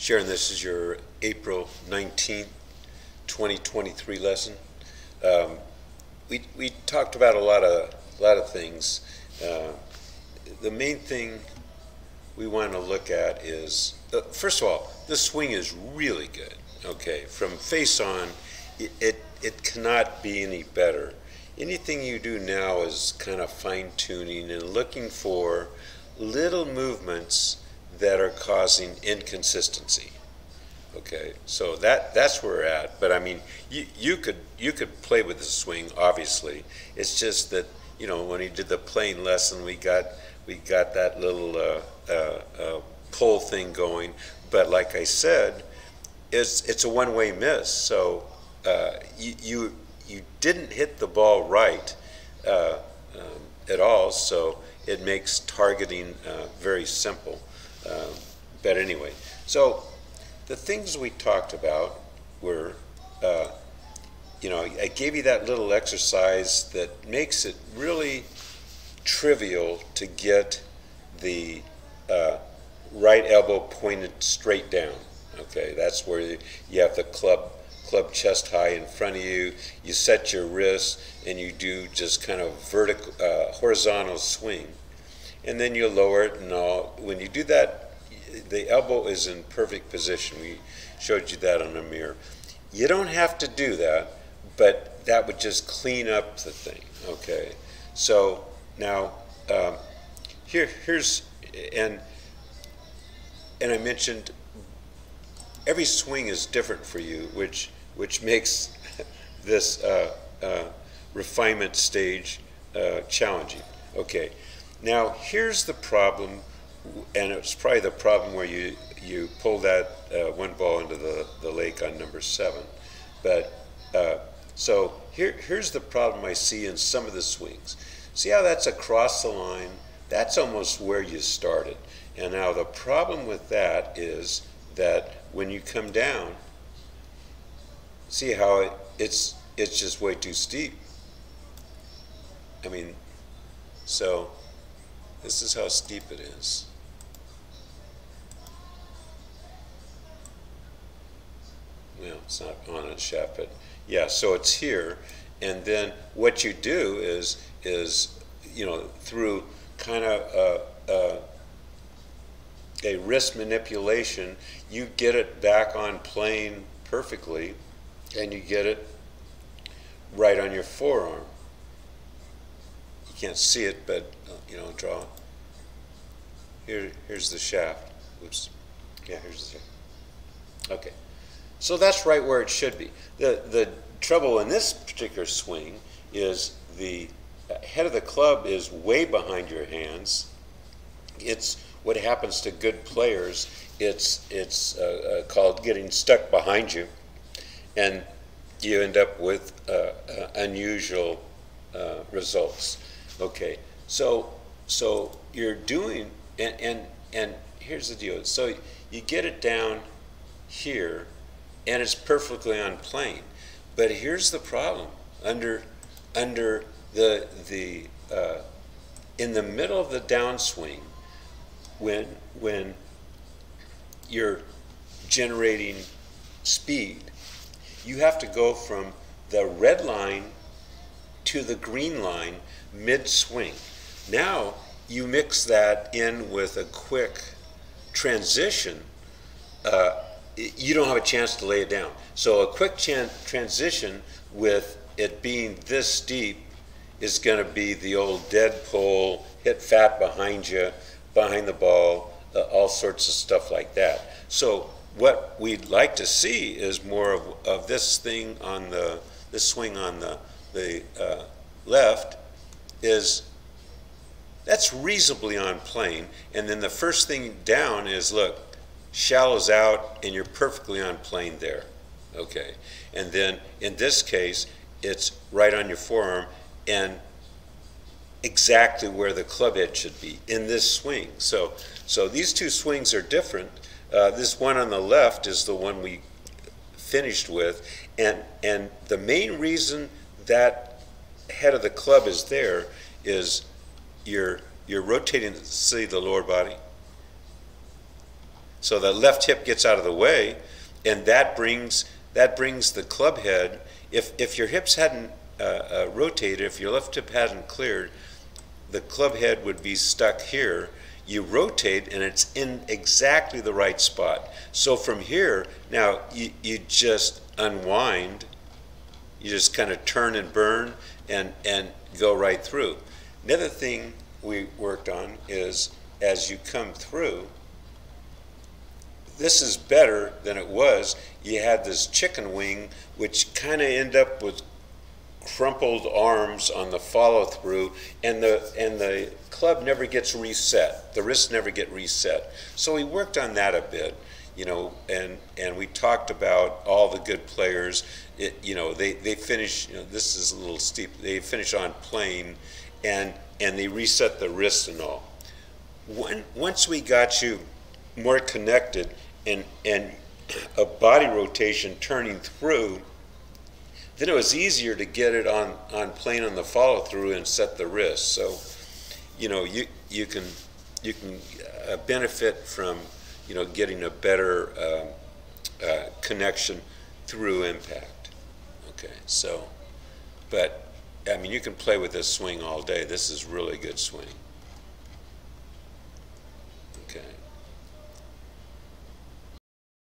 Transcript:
Sharon, this is your April 19th, 2023 lesson. We talked about a lot of things. The main thing we want to look at is, first of all, the swing is really good. Okay, from face on, it cannot be any better. Anything you do now is kind of fine-tuning and looking for little movements that are causing inconsistency. Okay, so that's where we're at. But I mean, you could play with the swing. Obviously, it's just that, you know, when he did the playing lesson, we got that little pull thing going. But like I said, it's a one-way miss. So you didn't hit the ball right at all. So it makes targeting very simple. But anyway, so the things we talked about were, you know, I gave you that little exercise that makes it really trivial to get the right elbow pointed straight down. Okay, that's where you have the club chest high in front of you. You set your wrist and you do just kind of vertical, horizontal swing, and then you lower it. And all. When you do that, the elbow is in perfect position. We showed you that on the mirror. You don't have to do that, but that would just clean up the thing. Okay, so now here's and I mentioned every swing is different for you, which makes this refinement stage challenging. Okay, now here's the problem. And it's probably the problem where you pull that one ball into the lake on number 7. But so here's the problem I see in some of the swings. See how that's across the line? That's almost where you started. And now the problem with that is that when you come down, see how it's just way too steep. I mean, so this is how steep it is. Well, it's not on a shaft, but yeah, so it's here. And then what you do is you know, through kind of a wrist manipulation, you get it back on plane perfectly, and you get it right on your forearm. You can't see it, but you know, draw. Here's the shaft. Oops. Yeah, here's the shaft. Okay. So that's right where it should be. The trouble in this particular swing is the head of the club is way behind your hands. It's what happens to good players. It's called getting stuck behind you, and you end up with unusual results. Okay, so you're doing, and here's the deal. So you get it down here, and it's perfectly on plane. But here's the problem: under the in the middle of the downswing, when you're generating speed, you have to go from the red line to the green line mid-swing. Now you mix that in with a quick transition. You don't have a chance to lay it down. So a quick transition with it being this steep is going to be the old dead pull, hit fat behind you, behind the ball, all sorts of stuff like that. So what we'd like to see is more of this thing on this swing on the left is that's reasonably on plane, and then the first thing down is, look, shallows out, and you're perfectly on plane there. Okay, and then in this case, it's right on your forearm and exactly where the club head should be in this swing. So these two swings are different. This one on the left is the one we finished with, and the main reason that head of the club is there is you're rotating, see the lower body? So the left hip gets out of the way, and that brings the club head. If your hips hadn't rotated, if your left hip hadn't cleared, the club head would be stuck here. You rotate, and it's in exactly the right spot. So from here, now you just unwind. You just kind of turn and burn and go right through. Another thing we worked on is as you come through, this is better than it was. You had this chicken wing, which kind of end up with crumpled arms on the follow through, and the club never gets reset. The wrists never get reset. So we worked on that a bit, you know, and we talked about all the good players. You know, they finish. You know, this is a little steep. They finish on plane, and they reset the wrists and all. Once we got you more connected and a body rotation turning through, then it was easier to get it on plane on the follow through and set the wrist. So, you know, you can benefit from, you know, getting a better connection through impact. Okay, so, but I mean, you can play with this swing all day. This is really good swing.